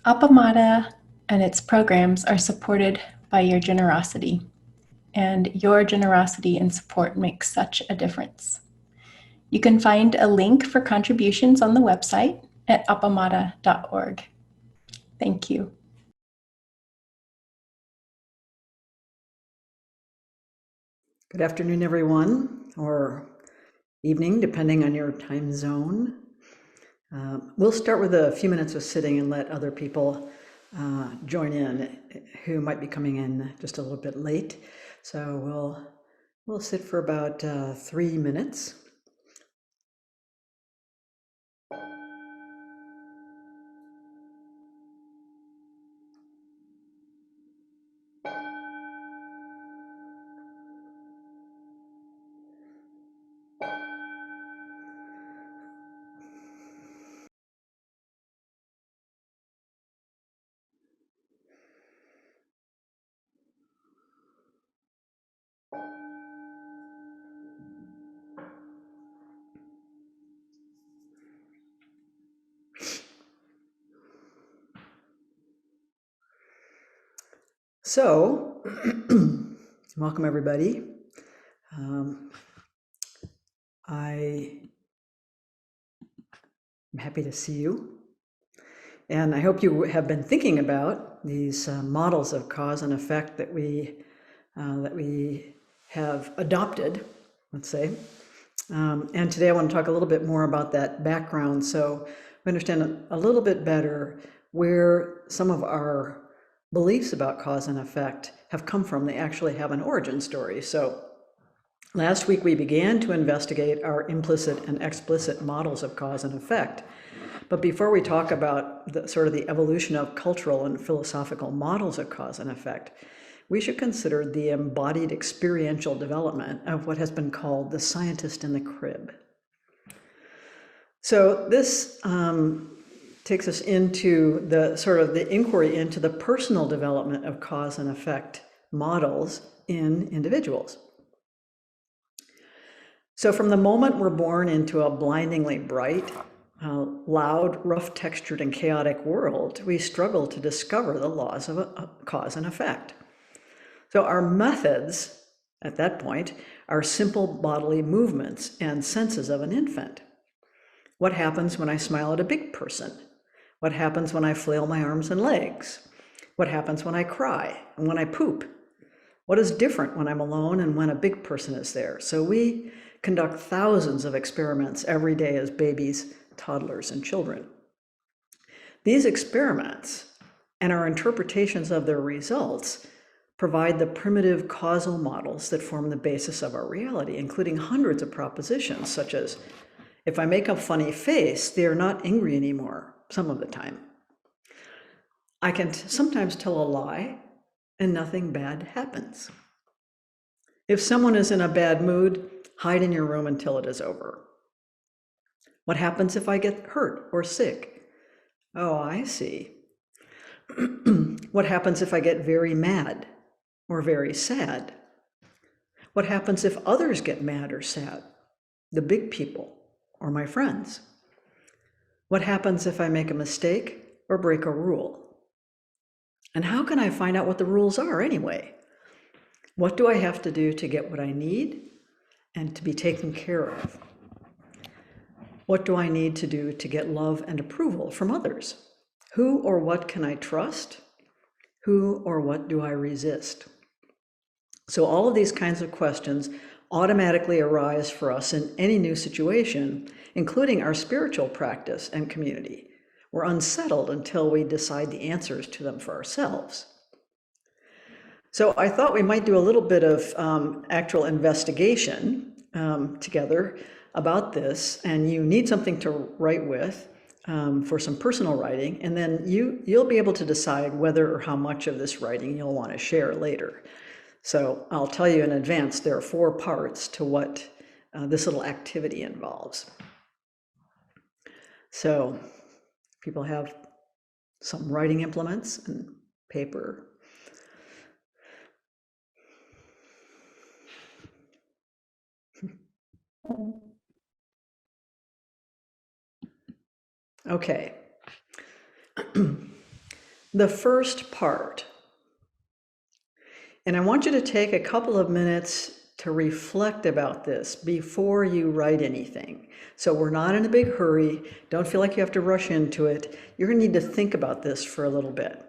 Appamada and its programs are supported by your generosity, and your generosity and support makes such a difference. You can find a link for contributions on the website at appamada.org. Thank you. Good afternoon, everyone, or evening, depending on your time zone. We'll start with a few minutes of sitting and let other people join in who might be coming in just a little bit late. So we'll sit for about 3 minutes. So, welcome everybody. I'm happy to see you. And I hope you have been thinking about these models of cause and effect that we have adopted, let's say. And today I want to talk a little bit more about that background so we understand a little bit better where some of our beliefs about cause and effect have come from. They actually have an origin story. So last week we began to investigate our implicit and explicit models of cause and effect. But before we talk about the evolution of cultural and philosophical models of cause and effect, we should consider the embodied experiential development of what has been called the scientist in the crib. So this takes us into the inquiry into the personal development of cause and effect models in individuals. So from the moment we're born into a blindingly bright, loud, rough-textured, and chaotic world, we struggle to discover the laws of a cause and effect. So our methods, at that point, are simple bodily movements and senses of an infant. What happens when I smile at a big person? What happens when I flail my arms and legs? What happens when I cry and when I poop? What is different when I'm alone and when a big person is there? So we conduct thousands of experiments every day as babies, toddlers, and children. These experiments and our interpretations of their results provide the primitive causal models that form the basis of our reality, including hundreds of propositions, such as, if I make a funny face, they are not angry anymore, some of the time. I can sometimes tell a lie and nothing bad happens. If someone is in a bad mood, hide in your room until it is over. What happens if I get hurt or sick? Oh, I see. What happens if I get very mad or very sad? What happens if others get mad or sad? The big people or my friends? What happens if I make a mistake or break a rule? And how can I find out what the rules are anyway? What do I have to do to get what I need and to be taken care of? What do I need to do to get love and approval from others? Who or what can I trust? Who or what do I resist? So all of these kinds of questions automatically arise for us in any new situation, including our spiritual practice and community. We're unsettled until we decide the answers to them for ourselves. So I thought we might do a little bit of actual investigation together about this, and you need something to write with for some personal writing, and then you'll be able to decide whether or how much of this writing you'll want to share later. So I'll tell you in advance, there are 4 parts to what this little activity involves. So people have some writing implements and paper. Okay. the first part. And I want you to take a couple of minutes to reflect about this before you write anything. So we're not in a big hurry. Don't feel like you have to rush into it. You're going to need to think about this for a little bit.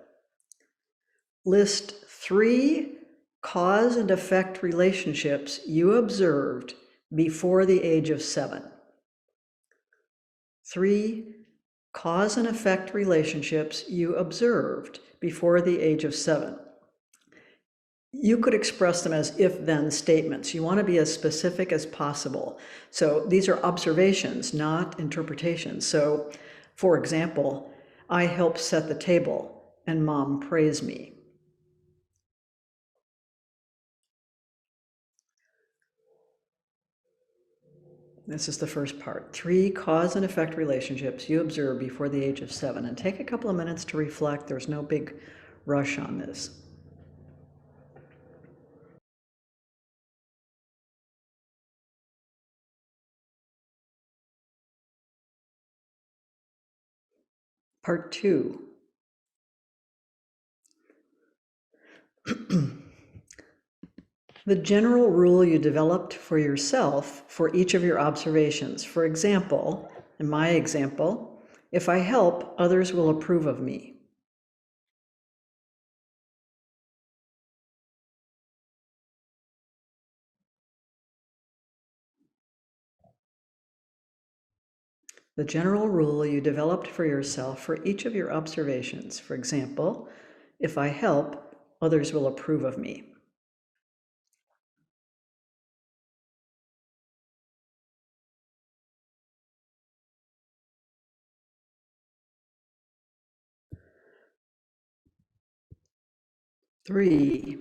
List 3 cause and effect relationships you observed before the age of 7. 3 cause and effect relationships you observed before the age of 7. You could express them as if-then statements. You want to be as specific as possible. So these are observations, not interpretations. So, for example, I helped set the table and Mom praised me. This is the first part. 3 cause and effect relationships you observe before the age of 7. And take a couple of minutes to reflect. There's no big rush on this. Part 2. The general rule you developed for yourself for each of your observations. For example, in my example, if I help, others will approve of me. The general rule you developed for yourself for each of your observations. For example, if I help, others will approve of me. Three,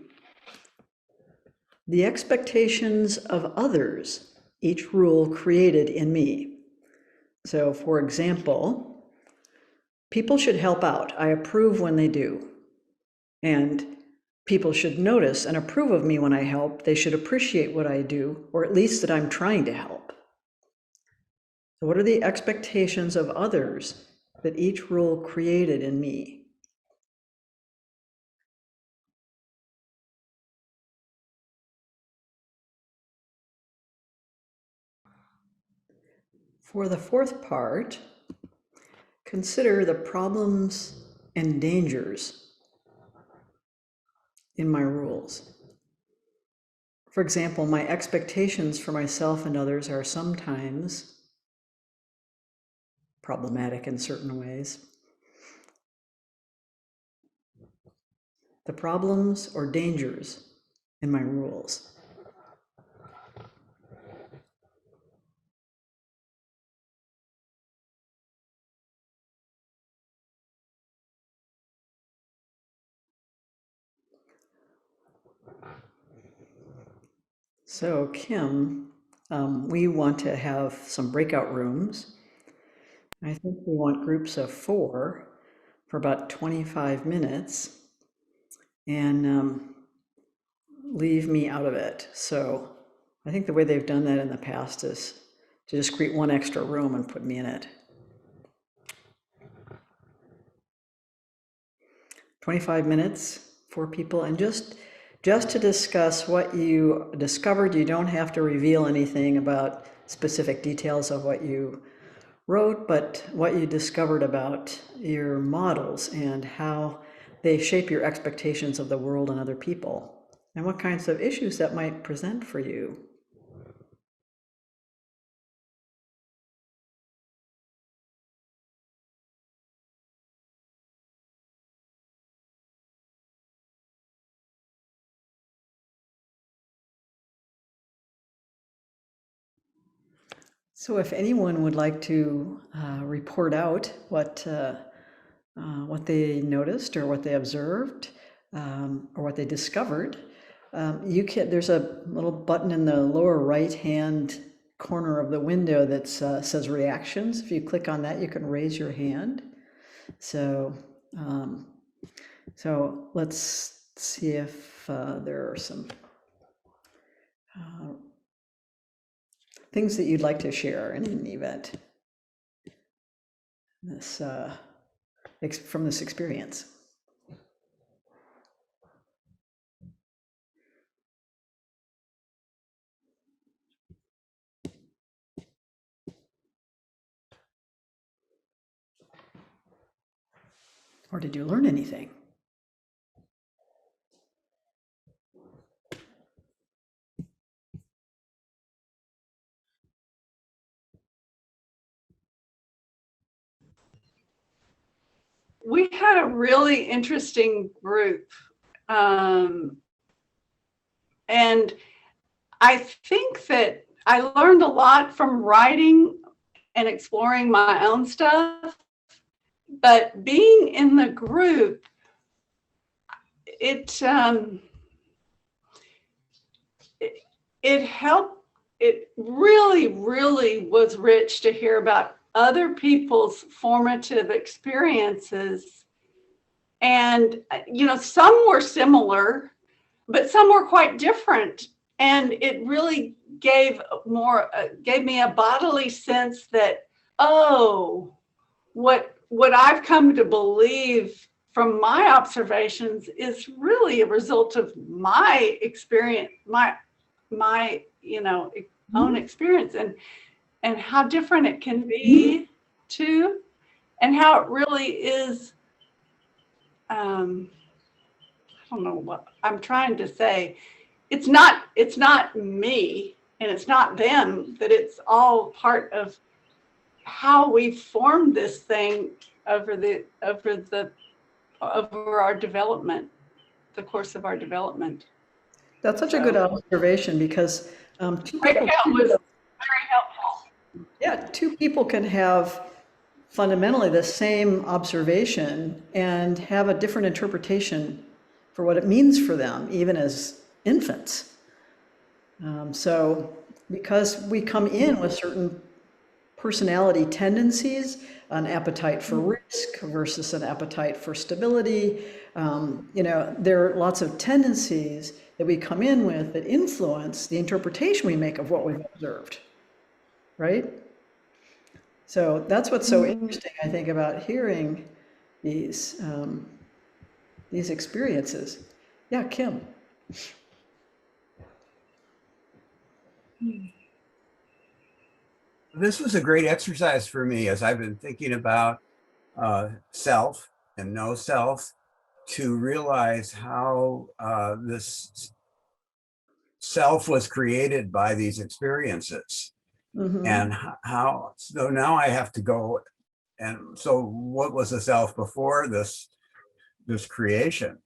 the expectations of others each rule created in me. So, for example, people should help out. I approve when they do. And people should notice and approve of me when I help. They should appreciate what I do, or at least that I'm trying to help. So what are the expectations of others that each rule created in me? For the fourth part, consider the problems and dangers in my rules. For example, my expectations for myself and others are sometimes problematic in certain ways. The problems or dangers in my rules. So Kim, we want to have some breakout rooms. I think we want groups of 4 for about 25 minutes and leave me out of it. So I think the way they've done that in the past is to just create one extra room and put me in it. 25 minutes, 4 people, and just to discuss what you discovered. You don't have to reveal anything about specific details of what you wrote, but what you discovered about your models and how they shape your expectations of the world and other people, and what kinds of issues that might present for you. So if anyone would like to report out what they noticed or what they observed or what they discovered, there's a little button in the lower right hand corner of the window that says reactions. If you click on that, you can raise your hand. So let's see if there are some things that you'd like to share in an event from this experience. Or did you learn anything? We had a really interesting group. And I think that I learned a lot from writing and exploring my own stuff. But being in the group, it helped. It really, really was rich to hear about other people's formative experiences. And, some were similar, but some were quite different. And it really gave me a bodily sense that, oh, what I've come to believe from my observations is really a result of my experience, my own experience, and how different it can be too, and how it really is. I don't know what I'm trying to say. It's not me and it's not them, that it's all part of how we formed this thing over our development, the course of our development. That's such a good observation, because two people, Breakout was very helpful. yeah, two people can have fundamentally the same observation and have a different interpretation for what it means for them, even as infants. So because we come in with certain personality tendencies, an appetite for risk versus an appetite for stability. There are lots of tendencies that we come in with that influence the interpretation we make of what we've observed, right? So that's what's so interesting, I think, about hearing these experiences. Yeah, Kim. This was a great exercise for me as I've been thinking about self and no self, to realize how this self was created by these experiences. And how, so now I have to go, and so what was the self before this creation?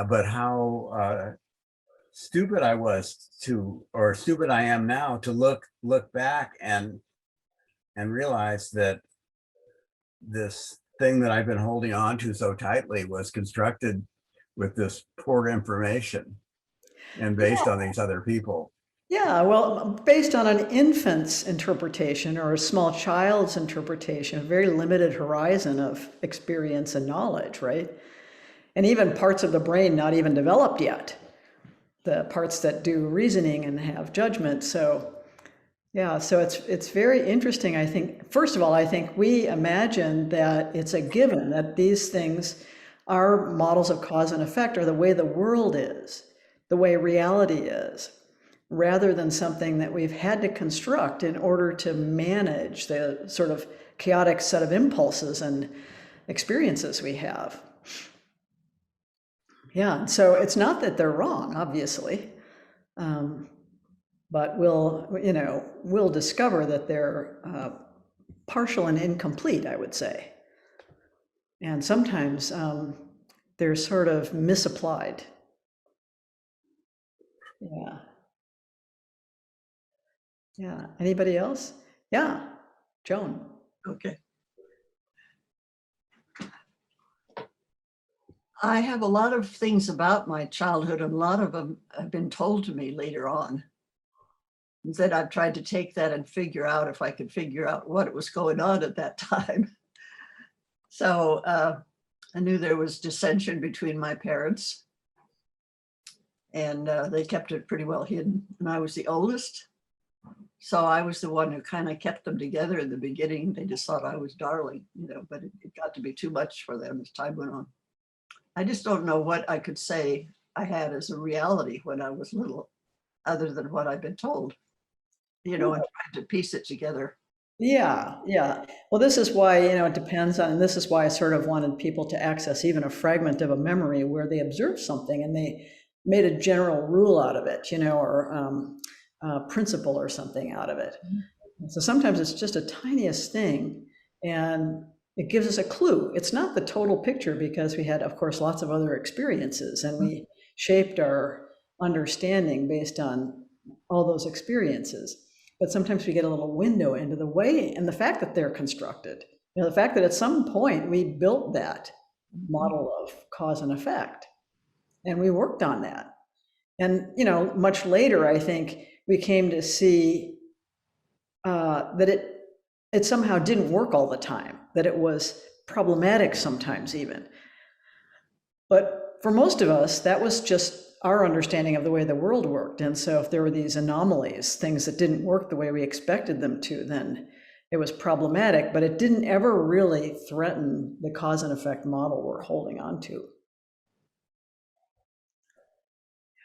But how stupid I was or stupid I am now to look back and realize that this thing that I've been holding on to so tightly was constructed with this poor information and based on these other people. Yeah, well, based on an infant's interpretation or a small child's interpretation, a very limited horizon of experience and knowledge, right? And even parts of the brain not even developed yet, the parts that do reasoning and have judgment. So, yeah, so it's very interesting, I think. First of all, I think we imagine that it's a given that these things are models of cause and effect, or the way the world is, the way reality is, rather than something that we've had to construct in order to manage the sort of chaotic set of impulses and experiences we have. Yeah, so it's not that they're wrong, obviously, but we'll discover that they're partial and incomplete, I would say. And sometimes they're sort of misapplied. Yeah. Yeah. Anybody else? Yeah. Joan. Okay. I have a lot of things about my childhood, and a lot of them have been told to me later on. Instead, I've tried to take that and figure out if I could figure out what was going on at that time. So I knew there was dissension between my parents, and they kept it pretty well hidden. And I was the oldest. So I was the one who kind of kept them together in the beginning. They just thought I was darling, but it got to be too much for them as time went on. I just don't know what I could say I had as a reality when I was little, other than what I've been told, and trying to piece it together. Yeah, yeah. Well, this is why, it depends on, and this is why I sort of wanted people to access even a fragment of a memory where they observed something and they made a general rule out of it, or a principle or something out of it. So sometimes it's just a tiniest thing, and it gives us a clue. It's not the total picture because we had, of course, lots of other experiences, and we shaped our understanding based on all those experiences. But sometimes we get a little window into the way and the fact that they're constructed. The fact that at some point we built that model of cause and effect, and we worked on that. And much later, I think we came to see that it somehow didn't work all the time, that it was problematic sometimes even. But for most of us, that was just our understanding of the way the world worked. And so if there were these anomalies, things that didn't work the way we expected them to, then it was problematic, but it didn't ever really threaten the cause and effect model we're holding on to.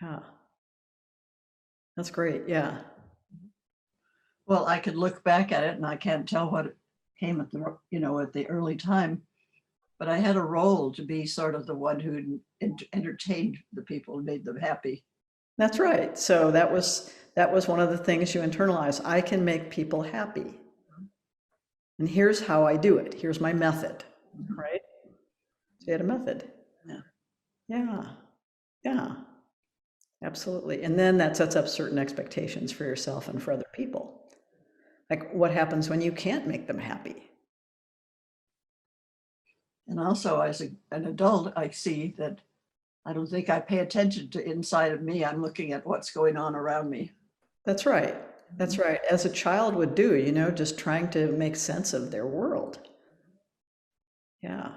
Yeah. That's great. Yeah. Well, I could look back at it and I can't tell what came at the early time, but I had a role to be sort of the one who entertained the people and made them happy. That's right. So that was one of the things you internalize. I can make people happy. And here's how I do it. Here's my method, right? So you had a method. Yeah. Yeah. Yeah. Absolutely. And then that sets up certain expectations for yourself and for other people. Like what happens when you can't make them happy? And also as an adult, I see that I don't think I pay attention to inside of me. I'm looking at what's going on around me. That's right. That's right. As a child would do, just trying to make sense of their world. Yeah.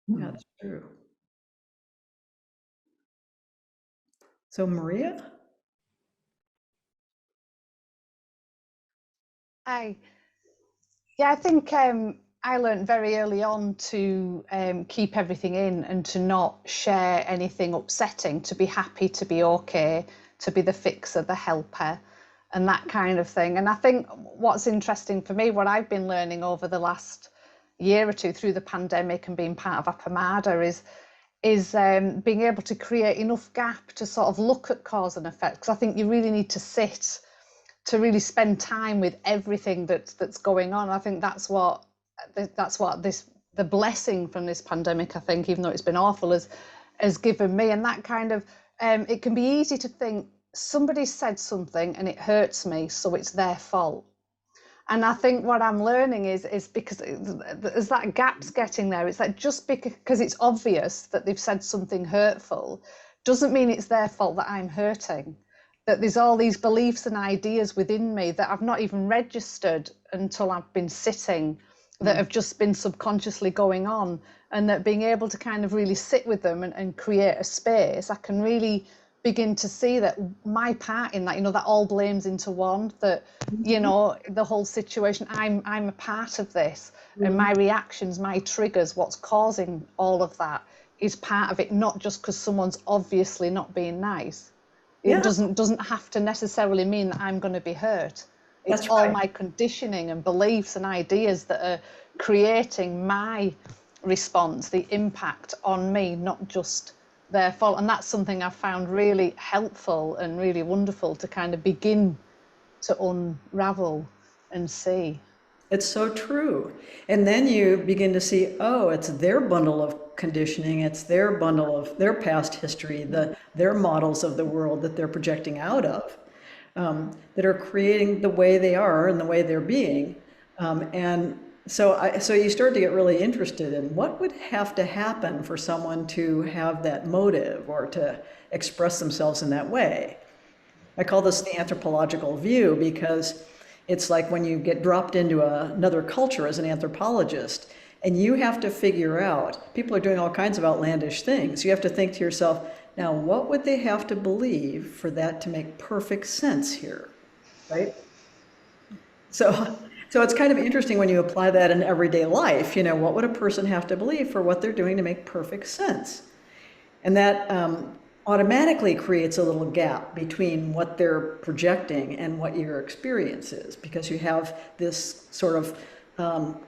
Yeah, that's true. So Maria? Hi. Yeah, I think I learned very early on to keep everything in and to not share anything upsetting, to be happy, to be okay, to be the fixer, the helper, and that kind of thing. And I think what's interesting for me, what I've been learning over the last year or two through the pandemic and being part of Appamada is being able to create enough gap to sort of look at cause and effect, because I think you really need to sit to really spend time with everything that's going on. I think that's what the blessing from this pandemic, I think, even though it's been awful, has given me. And that kind of it can be easy to think somebody said something and it hurts me, so it's their fault. And I think what I'm learning is because as that gap's getting there, it's like just because it's obvious that they've said something hurtful doesn't mean it's their fault that I'm hurting. That there's all these beliefs and ideas within me that I've not even registered until I've been sitting, that have just been subconsciously going on, and that being able to kind of really sit with them and create a space, I can really begin to see that my part in that, that all blames into one, that, the whole situation, I'm a part of this, and my reactions, my triggers, what's causing all of that is part of it, not just because someone's obviously not being nice. It doesn't have to necessarily mean that I'm going to be hurt. It's That's all right. my conditioning and beliefs and ideas that are creating my response, the impact on me, not just their fault. And that's something I've found really helpful and really wonderful to kind of begin to unravel and see. It's so true. And then you begin to see, oh, it's their bundle of conditioning, it's their bundle of their past history, their models of the world that they're projecting out of, that are creating the way they are and the way they're being. And so you start to get really interested in what would have to happen for someone to have that motive or to express themselves in that way. I call this the anthropological view because it's like when you get dropped into another culture as an anthropologist and you have to figure out, people are doing all kinds of outlandish things. You have to think to yourself, now what would they have to believe for that to make perfect sense here, right? So it's kind of interesting when you apply that in everyday life, what would a person have to believe for what they're doing to make perfect sense? And that automatically creates a little gap between what they're projecting and what your experience is, because you have this sort of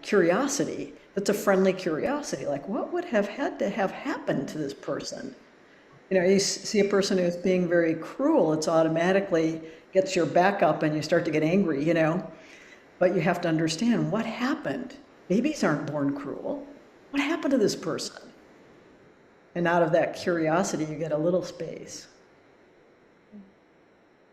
curiosity. It's a friendly curiosity, like what would have had to have happened to this person? You know, you see a person who's being very cruel, it's automatically gets your back up and you start to get angry, you know. But you have to understand what happened. Babies aren't born cruel. What happened to this person? And out of that curiosity, you get a little space.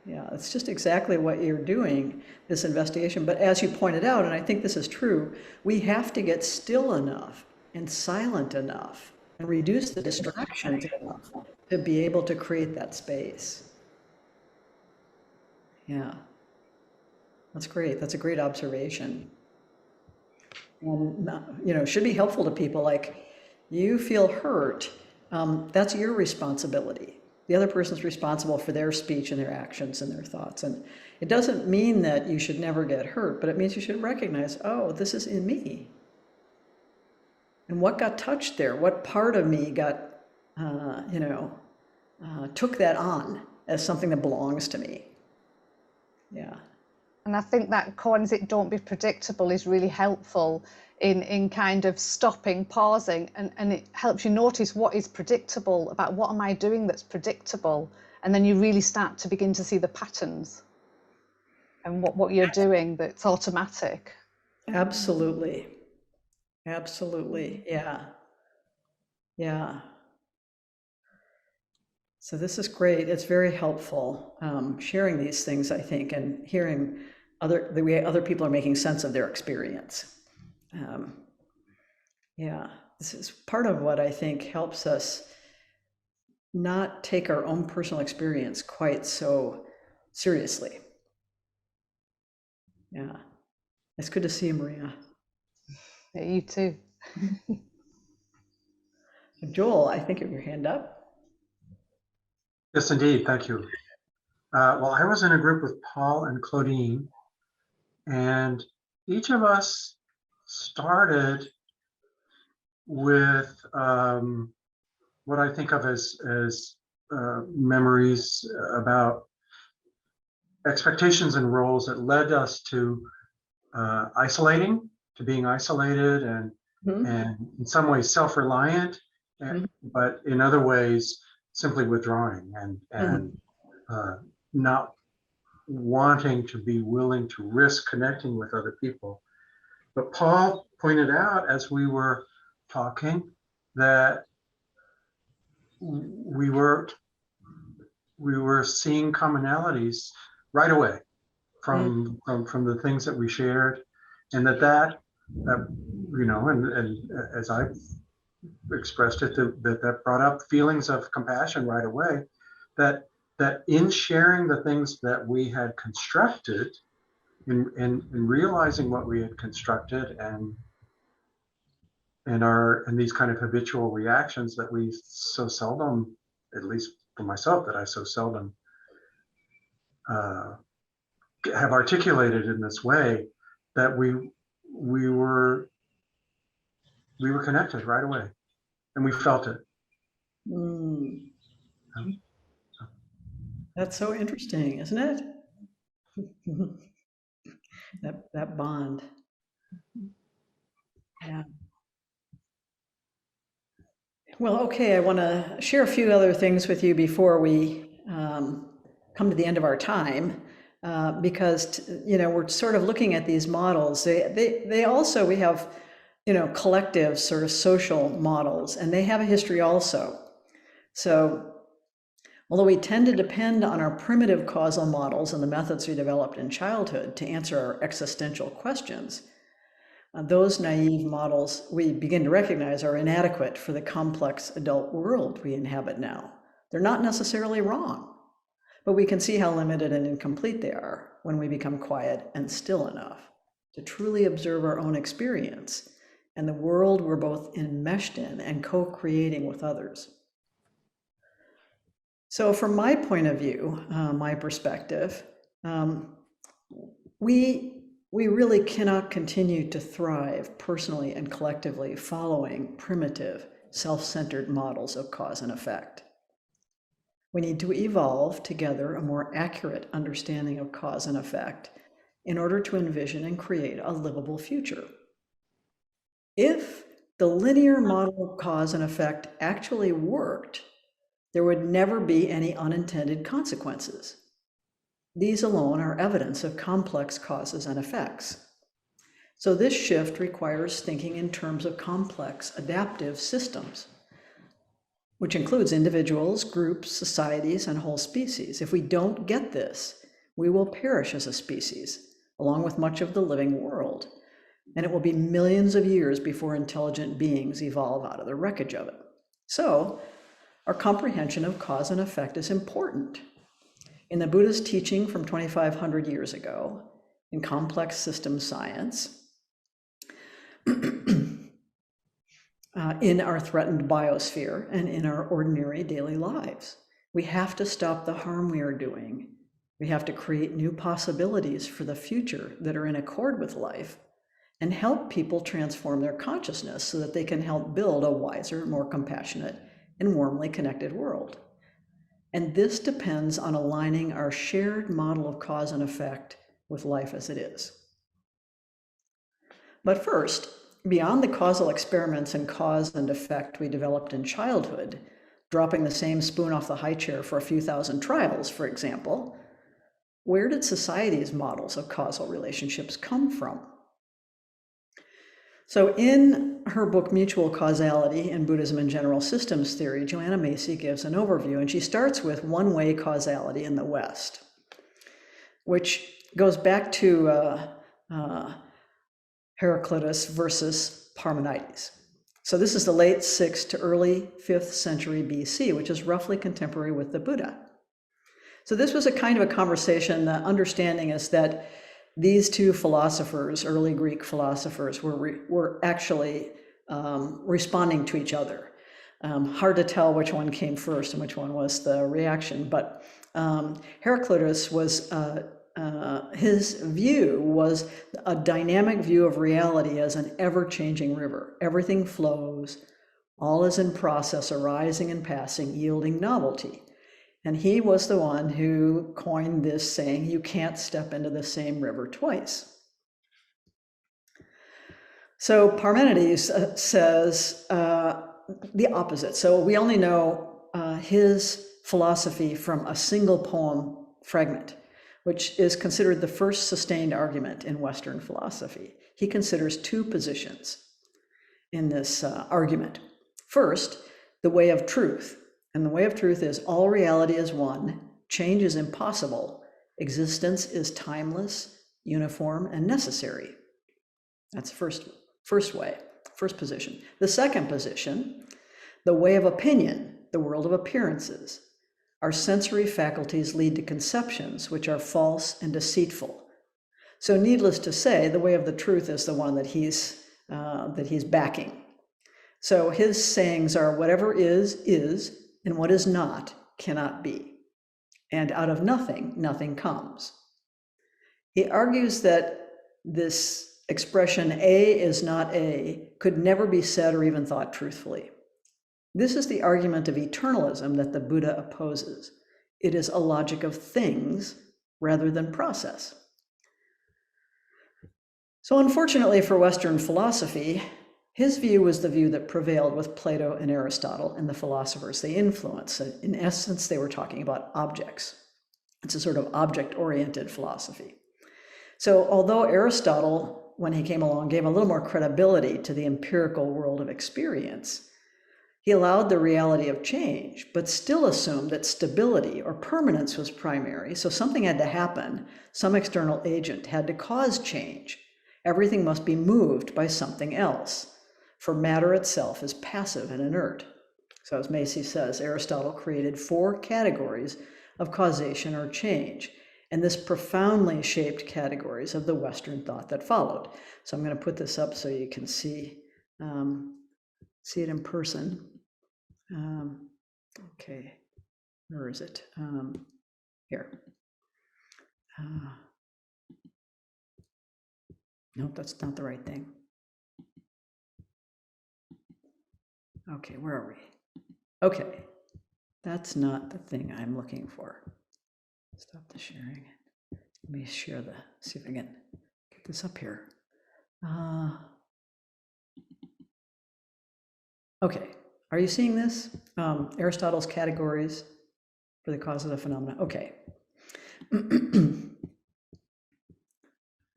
Yeah, it's just exactly what you're doing, this investigation. But as you pointed out, and I think this is true, we have to get still enough and silent enough and reduce the distractions enough to be able to create that space. Yeah, that's great. That's a great observation. And, you know, should be helpful to people. Like, you feel hurt, that's your responsibility. The other person's responsible for their speech and their actions and their thoughts. And it doesn't mean that you should never get hurt, but it means you should recognize, oh, this is in me. And what got touched there? What part of me got, took that on as something that belongs to me? Yeah. And I think that Cohen's don't be predictable is really helpful in kind of stopping, pausing, and it helps you notice what is predictable about what am I doing that's predictable. And then you really start to begin to see the patterns and what you're doing that's automatic. Absolutely. Absolutely. Yeah. Yeah. So this is great. It's very helpful sharing these things, I think, and hearing the way other people are making sense of their experience. Yeah, this is part of what I think helps us not take our own personal experience quite so seriously. Yeah, it's good to see you, Maria. Yeah, you too. Joel, I think you have your hand up. Yes, indeed. Thank you. Well, I was in a group with Paul and Claudine, and each of us started with what I think of as memories about expectations and roles that led us to being isolated and in some ways self-reliant, but in other ways simply withdrawing and not wanting to be willing to risk connecting with other people. But Paul pointed out as we were talking that we were seeing commonalities right away from the things that we shared, and that you know, and as I've expressed it, that brought up feelings of compassion right away, that in sharing the things that we had constructed, in realizing what we had constructed and these kind of habitual reactions that we so seldom, at least for myself, that I so seldom have articulated in this way, that we were connected right away, and we felt it. That's so interesting, isn't it? that bond. Yeah. Well, okay, I want to share a few other things with you before we come to the end of our time, because you know, we're sort of looking at these models. They also, we have, you know, collective sort of social models, and they have a history also. So although we tend to depend on our primitive causal models and the methods we developed in childhood to answer our existential questions, those naive models we begin to recognize are inadequate for the complex adult world we inhabit now. They're not necessarily wrong, but we can see how limited and incomplete they are when we become quiet and still enough to truly observe our own experience and the world we're both enmeshed in and co-creating with others. So from my point of view, my perspective, we really cannot continue to thrive personally and collectively following primitive, self-centered models of cause and effect. We need to evolve together a more accurate understanding of cause and effect in order to envision and create a livable future. If the linear model of cause and effect actually worked, there would never be any unintended consequences. These alone are evidence of complex causes and effects. So this shift requires thinking in terms of complex adaptive systems, which includes individuals, groups, societies, and whole species. If we don't get this, we will perish as a species, along with much of the living world. And it will be millions of years before intelligent beings evolve out of the wreckage of it. So, our comprehension of cause and effect is important. In the Buddha's teaching from 2,500 years ago, in complex system science, in our threatened biosphere, and in our ordinary daily lives, we have to stop the harm we are doing. We have to create new possibilities for the future that are in accord with life, and help people transform their consciousness so that they can help build a wiser, more compassionate, and warmly connected world. And this depends on aligning our shared model of cause and effect with life as it is. But first, beyond the causal experiments in cause and effect we developed in childhood, dropping the same spoon off the high chair for a few thousand trials, for example, where did society's models of causal relationships come from? So in her book, Mutual Causality in Buddhism and General Systems Theory, Joanna Macy gives an overview, and she starts with one-way causality in the West, which goes back to Heraclitus versus Parmenides. So this is the late 6th to early 5th century BC, which is roughly contemporary with the Buddha. So this was a kind of a conversation. The understanding is that these two philosophers, early Greek philosophers, were actually responding to each other. Hard to tell which one came first and which one was the reaction, but Heraclitus was, his view was a dynamic view of reality as an ever-changing river. Everything flows, all is in process, arising and passing, yielding novelty. And he was the one who coined this saying, you can't step into the same river twice. So Parmenides says the opposite. So we only know his philosophy from a single poem fragment, which is considered the first sustained argument in Western philosophy. He considers two positions in this argument. First, the way of truth. And the way of truth is all reality is one, change is impossible, existence is timeless, uniform, and necessary. That's the first way, first position. The second position, the way of opinion, the world of appearances. Our sensory faculties lead to conceptions which are false and deceitful. So needless to say, the way of the truth is the one that he's backing. So his sayings are whatever is, and what is not cannot be. And out of nothing, nothing comes. He argues that this expression, A is not A, could never be said or even thought truthfully. This is the argument of eternalism that the Buddha opposes. It is a logic of things rather than process. So unfortunately for Western philosophy, his view was the view that prevailed with Plato and Aristotle and the philosophers they influenced. In essence, they were talking about objects. It's a sort of object-oriented philosophy. So although Aristotle, when he came along, gave a little more credibility to the empirical world of experience, he allowed the reality of change, but still assumed that stability or permanence was primary. So something had to happen. Some external agent had to cause change. Everything must be moved by something else. For matter itself is passive and inert. So as Macy says, Aristotle created 4 categories of causation or change, and this profoundly shaped categories of the Western thought that followed. So I'm going to put this up so you can see it in person. Okay, where is it? Here. Nope, that's not the right thing. Okay, where are we? Okay, That's not the thing I'm looking for. Stop the sharing. Let me share see if I can get this up here. Okay, are you seeing this? Aristotle's categories for the causes of phenomena. Okay.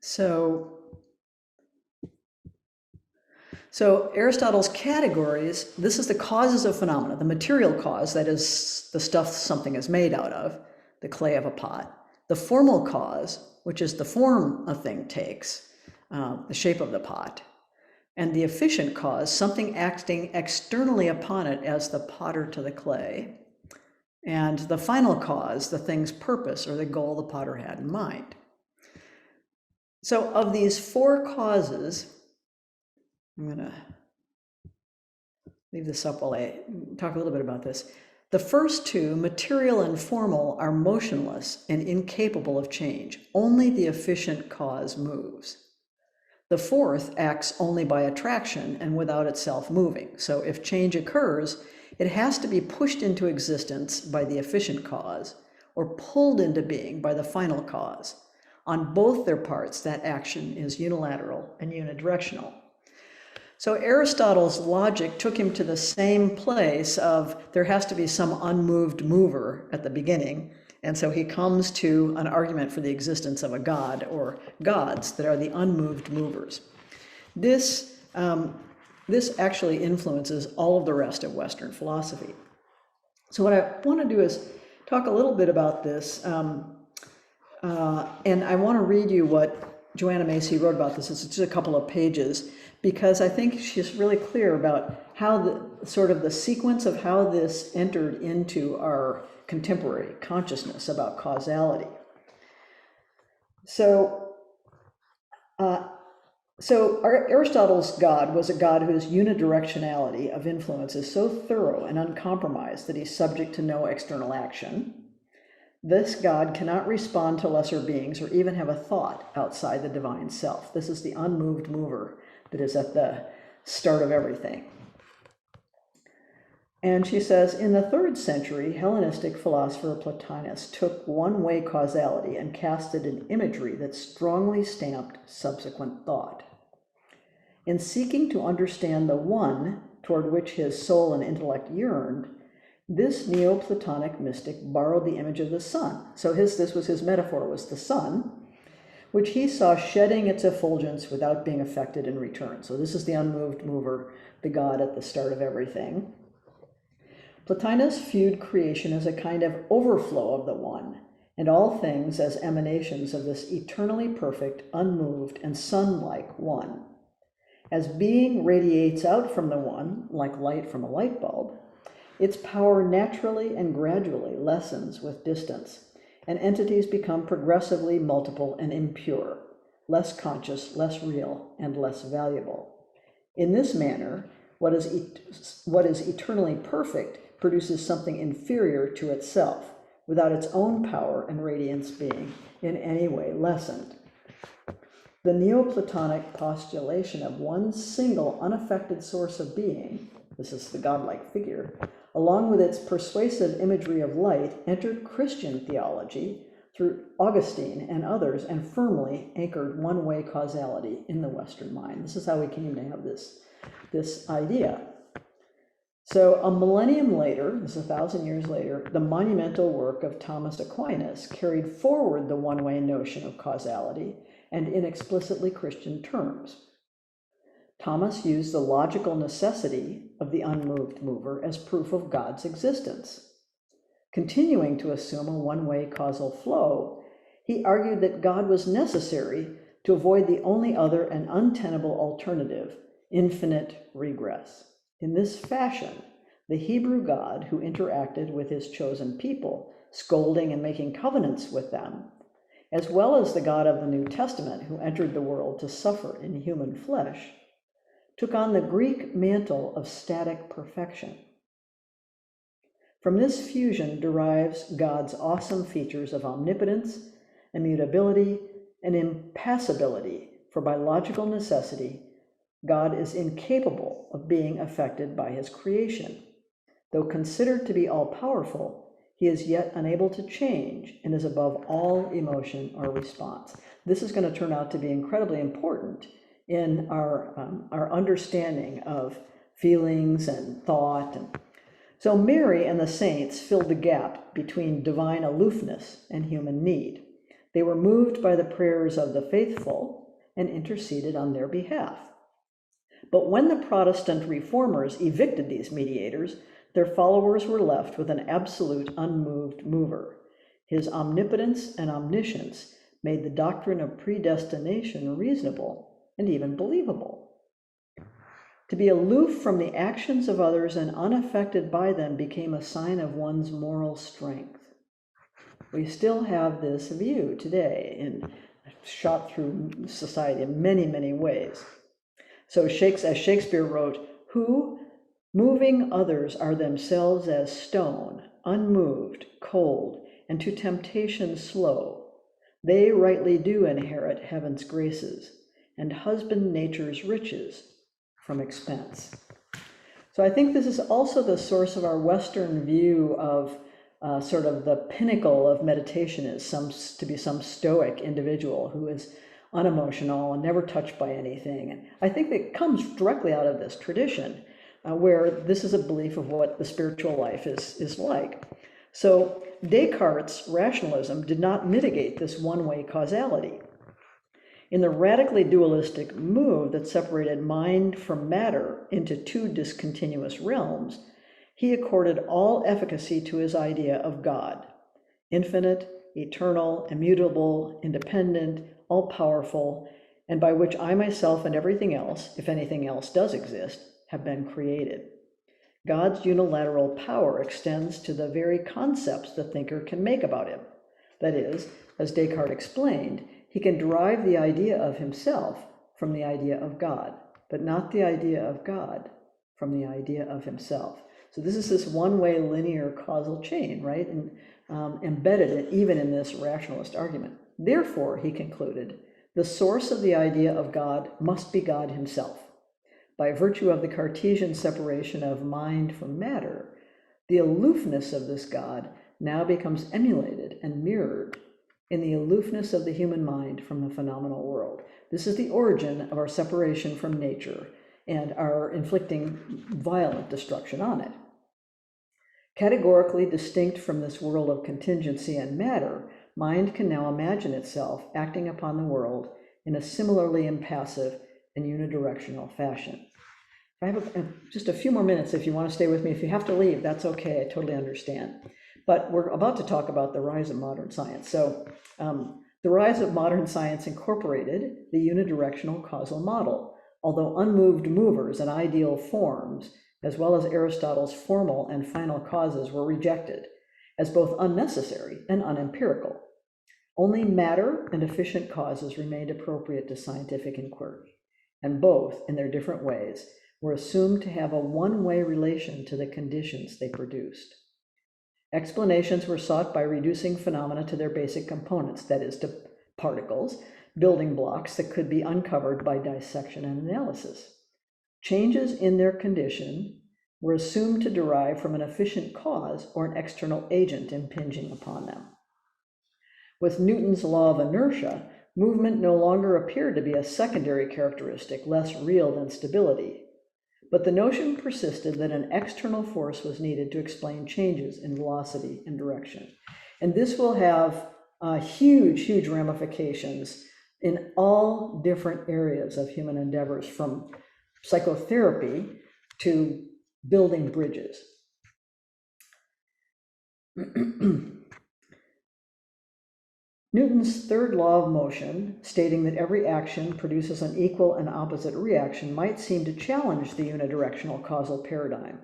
So Aristotle's categories, this is the causes of phenomena, the material cause, that is the stuff something is made out of, the clay of a pot. The formal cause, which is the form a thing takes, the shape of the pot. And the efficient cause, something acting externally upon it as the potter to the clay. And the final cause, the thing's purpose or the goal the potter had in mind. So of these four causes, I'm going to leave this up while I talk a little bit about this. The first two, material and formal, are motionless and incapable of change. Only the efficient cause moves. The fourth acts only by attraction and without itself moving. So if change occurs, it has to be pushed into existence by the efficient cause or pulled into being by the final cause. On both their parts, that action is unilateral and unidirectional. So Aristotle's logic took him to the same place of there has to be some unmoved mover at the beginning. And so he comes to an argument for the existence of a god or gods that are the unmoved movers. This actually influences all of the rest of Western philosophy. So what I want to do is talk a little bit about this. And I want to read you what Joanna Macy wrote about this. It's just a couple of pages, because I think she's really clear about how the sequence of how this entered into our contemporary consciousness about causality. So Aristotle's God was a God whose unidirectionality of influence is so thorough and uncompromised that he's subject to no external action. This God cannot respond to lesser beings or even have a thought outside the divine self. This is the unmoved mover that is at the start of everything. And she says, in the 3rd century, Hellenistic philosopher Plotinus took one-way causality and casted an imagery that strongly stamped subsequent thought. In seeking to understand the one toward which his soul and intellect yearned, this Neoplatonic mystic borrowed the image of the sun. So this was his metaphor, was the sun, which he saw shedding its effulgence without being affected in return. So this is the unmoved mover, the God at the start of everything. Plotinus viewed creation as a kind of overflow of the one, and all things as emanations of this eternally perfect, unmoved, and sun-like one. As being radiates out from the one, like light from a light bulb, its power naturally and gradually lessens with distance, and entities become progressively multiple and impure, less conscious, less real, and less valuable. In this manner, what is eternally perfect produces something inferior to itself, without its own power and radiance being in any way lessened. The Neoplatonic postulation of one single unaffected source of being, this is the godlike figure, along with its persuasive imagery of light, entered Christian theology through Augustine and others and firmly anchored one-way causality in the Western mind. This is how we came to have this idea. So a millennium later, this is 1,000 years later, the monumental work of Thomas Aquinas carried forward the one-way notion of causality and in explicitly Christian terms. Thomas used the logical necessity of the unmoved mover as proof of God's existence. Continuing to assume a one-way causal flow, he argued that God was necessary to avoid the only other and untenable alternative, infinite regress. In this fashion, the Hebrew God who interacted with his chosen people, scolding and making covenants with them, as well as the God of the New Testament who entered the world to suffer in human flesh, took on the Greek mantle of static perfection. From this fusion derives God's awesome features of omnipotence, immutability, and impassibility, for by logical necessity, God is incapable of being affected by his creation. Though considered to be all-powerful, he is yet unable to change and is above all emotion or response. This is going to turn out to be incredibly important in our understanding of feelings and thought. So Mary and the saints filled the gap between divine aloofness and human need. They were moved by the prayers of the faithful and interceded on their behalf. But when the Protestant reformers evicted these mediators, their followers were left with an absolute unmoved mover. His omnipotence and omniscience made the doctrine of predestination reasonable and even believable. To be aloof from the actions of others and unaffected by them became a sign of one's moral strength. We still have this view today, and shot through society in many, many ways. So as Shakespeare wrote, who, moving others, are themselves as stone, unmoved, cold, and to temptation slow, they rightly do inherit heaven's graces, and husband nature's riches from expense. So I think this is also the source of our Western view of sort of the pinnacle of meditation is to be some stoic individual who is unemotional and never touched by anything. And I think that comes directly out of this tradition where this is a belief of what the spiritual life is like. So Descartes' rationalism did not mitigate this one-way causality. In the radically dualistic move that separated mind from matter into two discontinuous realms, he accorded all efficacy to his idea of God, infinite, eternal, immutable, independent, all-powerful, and by which I myself and everything else, if anything else does exist, have been created. God's unilateral power extends to the very concepts the thinker can make about him. That is, as Descartes explained, he can derive the idea of himself from the idea of God, but not the idea of God from the idea of himself. So this is this one-way linear causal chain, right? And embedded even in this rationalist argument. Therefore, he concluded, the source of the idea of God must be God himself. By virtue of the Cartesian separation of mind from matter, the aloofness of this God now becomes emulated and mirrored in the aloofness of the human mind from the phenomenal world. This is the origin of our separation from nature and our inflicting violent destruction on it. Categorically distinct from this world of contingency and matter, mind can now imagine itself acting upon the world in a similarly impassive and unidirectional fashion. I have just a few more minutes if you want to stay with me. If you have to leave, that's okay, I totally understand. But we're about to talk about the rise of modern science. So the rise of modern science incorporated the unidirectional causal model, although unmoved movers and ideal forms, as well as Aristotle's formal and final causes, were rejected as both unnecessary and unempirical. Only matter and efficient causes remained appropriate to scientific inquiry, and both, in their different ways, were assumed to have a one-way relation to the conditions they produced. Explanations were sought by reducing phenomena to their basic components, that is, to particles, building blocks that could be uncovered by dissection and analysis. Changes in their condition were assumed to derive from an efficient cause or an external agent impinging upon them. With Newton's law of inertia, movement no longer appeared to be a secondary characteristic, less real than stability. But the notion persisted that an external force was needed to explain changes in velocity and direction. And this will have huge, huge ramifications in all different areas of human endeavors, from psychotherapy to building bridges. Newton's third law of motion, stating that every action produces an equal and opposite reaction, might seem to challenge the unidirectional causal paradigm,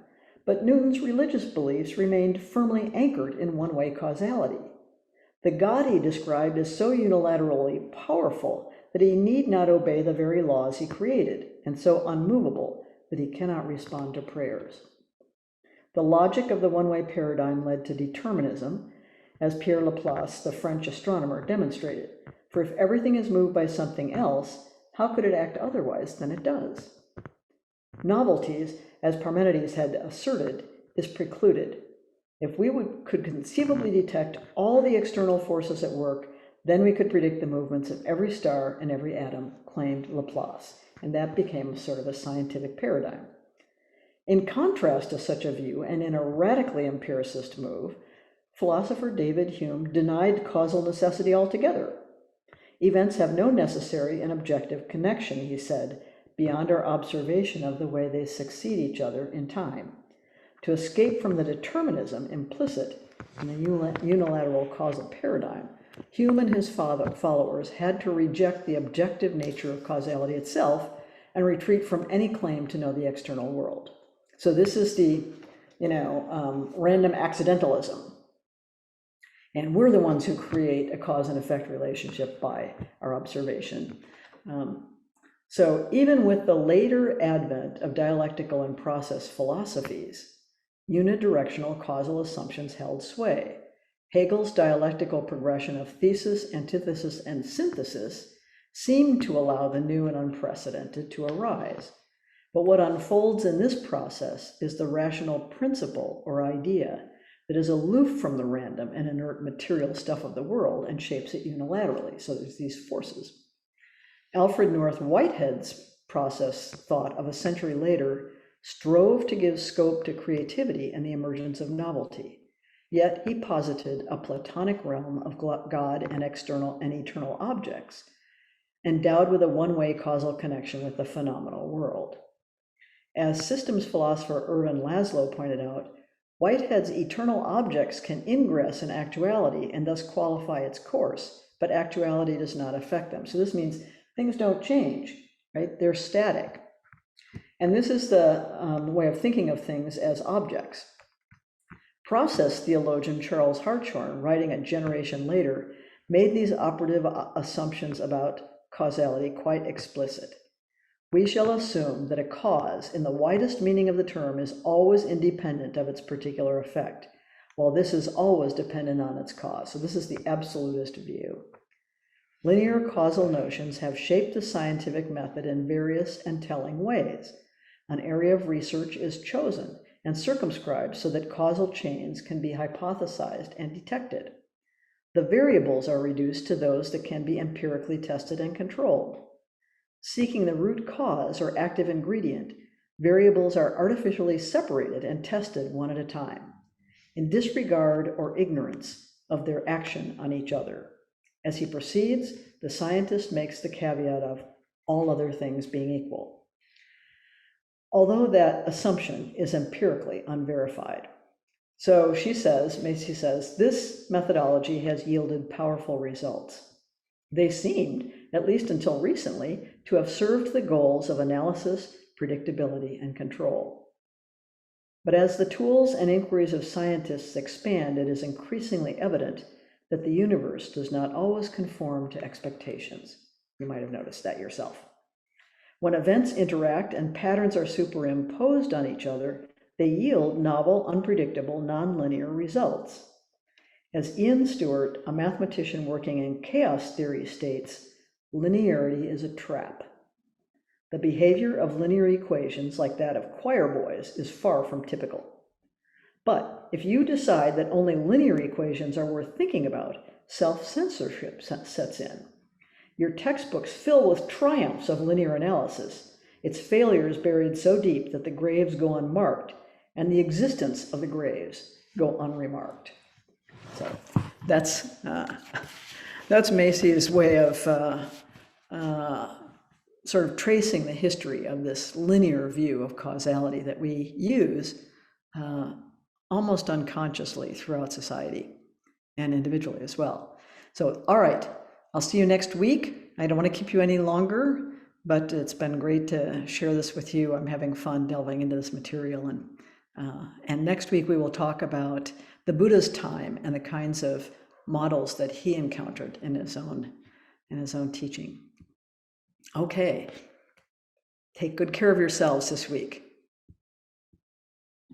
but Newton's religious beliefs remained firmly anchored in one-way causality. The God he described as so unilaterally powerful that he need not obey the very laws he created, and so unmovable that he cannot respond to prayers. The logic of the one-way paradigm led to determinism, as Pierre Laplace, the French astronomer, demonstrated. For if everything is moved by something else, how could it act otherwise than it does? Novelties, as Parmenides had asserted, is precluded. If we could conceivably detect all the external forces at work, then we could predict the movements of every star and every atom, claimed Laplace, and that became sort of a scientific paradigm. In contrast to such a view, and in a radically empiricist move, philosopher David Hume denied causal necessity altogether. Events have no necessary and objective connection, he said, beyond our observation of the way they succeed each other in time. To escape from the determinism implicit in the unilateral causal paradigm, Hume and his followers had to reject the objective nature of causality itself and retreat from any claim to know the external world. So this is the, random accidentalism. And we're the ones who create a cause and effect relationship by our observation. So even with the later advent of dialectical and process philosophies, unidirectional causal assumptions held sway. Hegel's dialectical progression of thesis, antithesis, and synthesis seemed to allow the new and unprecedented to arise. But what unfolds in this process is the rational principle or idea that is aloof from the random and inert material stuff of the world and shapes it unilaterally. So there's these forces. Alfred North Whitehead's process thought of a century later strove to give scope to creativity and the emergence of novelty. Yet he posited a Platonic realm of God and external and eternal objects, endowed with a one-way causal connection with the phenomenal world. As systems philosopher Erwin Laszlo pointed out, Whitehead's eternal objects can ingress in actuality and thus qualify its course, but actuality does not affect them. So this means things don't change, right? They're static. And this is the way of thinking of things as objects. Process theologian Charles Hartshorne, writing a generation later, made these operative assumptions about causality quite explicit. We shall assume that a cause, in the widest meaning of the term, is always independent of its particular effect, while this is always dependent on its cause. So this is the absolutist view. Linear causal notions have shaped the scientific method in various and telling ways. An area of research is chosen and circumscribed so that causal chains can be hypothesized and detected. The variables are reduced to those that can be empirically tested and controlled. Seeking the root cause or active ingredient, variables are artificially separated and tested one at a time, in disregard or ignorance of their action on each other. As he proceeds, the scientist makes the caveat of all other things being equal, although that assumption is empirically unverified. So Macy says, this methodology has yielded powerful results. They seemed, at least until recently, to have served the goals of analysis, predictability, and control. But as the tools and inquiries of scientists expand, it is increasingly evident that the universe does not always conform to expectations. You might have noticed that yourself. When events interact and patterns are superimposed on each other, they yield novel, unpredictable, nonlinear results. As Ian Stewart, a mathematician working in chaos theory, states, linearity is a trap. The behavior of linear equations, like that of choir boys, is far from typical. But if you decide that only linear equations are worth thinking about, self-censorship sets in. Your textbooks fill with triumphs of linear analysis, its failures buried so deep that the graves go unmarked, and the existence of the graves go unremarked. So that's Macy's way of sort of tracing the history of this linear view of causality that we use almost unconsciously throughout society and individually as well. So, all right, I'll see you next week. I don't want to keep you any longer, but it's been great to share this with you. I'm having fun delving into this material, and next week we will talk about the Buddha's time and the kinds of models that he encountered in his own teaching. Okay, take good care of yourselves this week.